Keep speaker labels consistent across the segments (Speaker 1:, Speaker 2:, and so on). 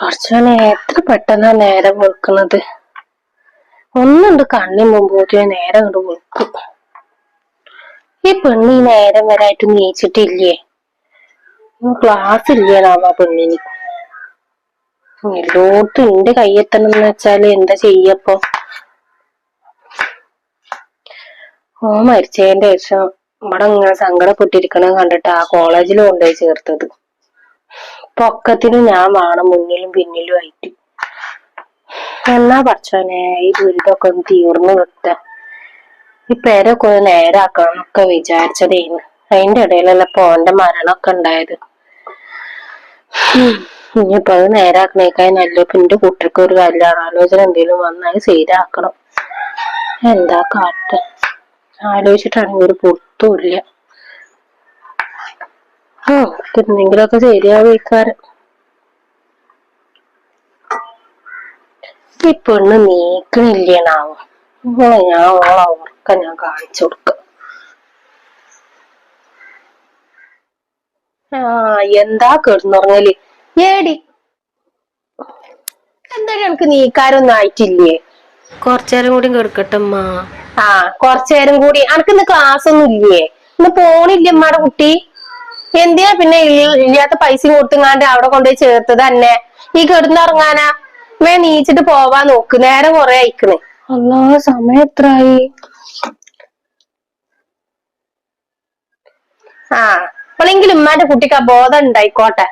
Speaker 1: കുറച്ചാണ് എത്ര പെട്ടെന്നാ നേരം വെക്കുന്നത്. ഒന്നുണ്ട് കണ്ണി മുമ്പോട്ട് നേരം കൊണ്ട് വെക്കും. ഈ പെണ്ണി നേരം വരായിട്ട് നീച്ചിട്ടില്ലേ? ക്ലാസ് ഇല്ലേനാവാ പെണ്ണിന്. എല്ലായിടത്തും എന്റെ കയ്യെത്തണം എന്ന് വെച്ചാല് എന്താ ചെയ്യപ്പോ? ഓ മരിച്ചതിന്റെ ശേഷം ഇവിടെ ഇങ്ങനെ സങ്കടപ്പെട്ടിരിക്കണ കണ്ടിട്ട് ആ കോളേജിൽ കൊണ്ടുപോയി ചേർത്തത്. പൊക്കത്തിന് ഞാൻ വേണം മുന്നിലും പിന്നിലും ആയിട്ട്. എന്നാ പഠിച്ചോനെ ഈ ദുരിതമൊക്കെ ഒന്ന് തീർന്നു കിട്ടാ. ഈ പേരൊക്കെ ഒന്ന് നേരാക്കണം എന്നൊക്കെ വിചാരിച്ചതേന്ന്. അതിന്റെ ഇടയിലല്ല ഇപ്പൊ ഓന്റെ മരണമൊക്കെ ഉണ്ടായത്. ഇനിയിപ്പോ അത് നേരാക്കണേക്കായി നല്ല ഇപ്പൊ എന്റെ കുട്ടിക്ക് ഒരു കല്യാണാലോചന എന്തെങ്കിലും വന്നാൽ ശരിയാക്കണം. എന്താ കാട്ട ആലോചിച്ചിട്ടാണെങ്കിൽ ഒരു പൊട്ടുമില്ല. എന്തെങ്കിലുമൊക്കെ ശരിയാവേക്കാരം. ഈ പെണ്ണ് നീക്കണില്ലേനാവും. ഞാൻ ഓളെ ഉറക്കം ഞാൻ കാണിച്ചു കൊടുക്ക. എന്താ കിടന്നുറങ്ങല്? ഏടി എന്തായാലും എനിക്ക് നീക്കാരൊന്നും ആയിട്ടില്ലേ?
Speaker 2: കൊറച്ചേരം കൂടി കെടുക്കട്ടമ്മ.
Speaker 1: കൊറച്ചേരം കൂടി. അനക്ക് ഇന്ന് ക്ലാസ് ഒന്നും ഇല്ലേ? ഇന്ന് പോണില്ല ഉമ്മയുടെ കുട്ടി? എന്തിനാ പിന്നെ ഇല്ലാത്ത പൈസ കൊടുത്തുങ്ങാണ്ട് അവിടെ കൊണ്ടുപോയി ചേർത്തത് തന്നെ? ഈ കിടന്നുറങ്ങാനാ? നീച്ചിട്ട് പോവാൻ നോക്ക്. നേരം കൊറേ അയക്കണ്.
Speaker 2: അല്ലാ സമയം എത്രയായി?
Speaker 1: അപ്പോഴെങ്കിലും ഉമ്മാന്റെ കുട്ടിക്ക് ആ ബോധം ഉണ്ടായിക്കോട്ടെ.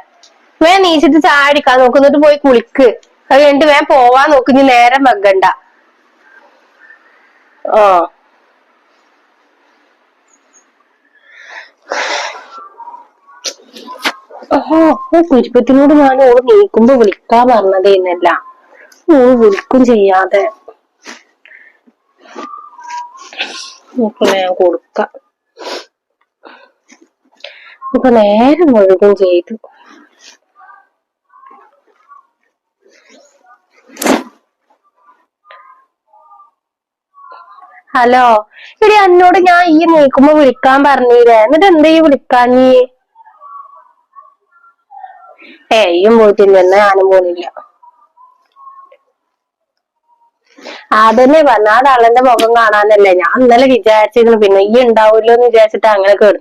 Speaker 1: നീച്ചിട്ട് ചായ അടിക്കാൻ നോക്കുന്നിട്ട് പോയി കുളിക്ക്. അത് കഴിഞ്ഞിട്ട് പോവാൻ നോക്ക്. ഇനി നേരം വെക്കണ്ട. കുരിപ്പത്തിനോട് ഞാൻ ഓള് നീക്കുമ്പോ വിളിക്കാൻ പറഞ്ഞതേന്നല്ല. ഓള് വിളിക്കും ചെയ്യാതെ ഞാൻ കൊടുക്കാം. ഇപ്പൊ നേരം മുഴുകും ചെയ്തു. ഹലോ എടി, എന്നോട് ഞാൻ ഈ നീക്കുമ്പോ വിളിക്കാൻ പറഞ്ഞില്ലേ? എന്നിട്ട് എന്താ ഈ വിളിക്കാഞ്ഞീ? ഈയും പോയിട്ടില്ല, എന്നാ ഞാനും പോണില്ല. അതന്നെ പറഞ്ഞ ആ തള്ളന്റെ മുഖം കാണാനല്ലേ ഞാൻ ഇന്നലെ വിചാരിച്ചിരുന്നു. പിന്നെ ഈ ഉണ്ടാവൂല്ലോ എന്ന് വിചാരിച്ചിട്ട് അങ്ങനെ കേടുന്നു.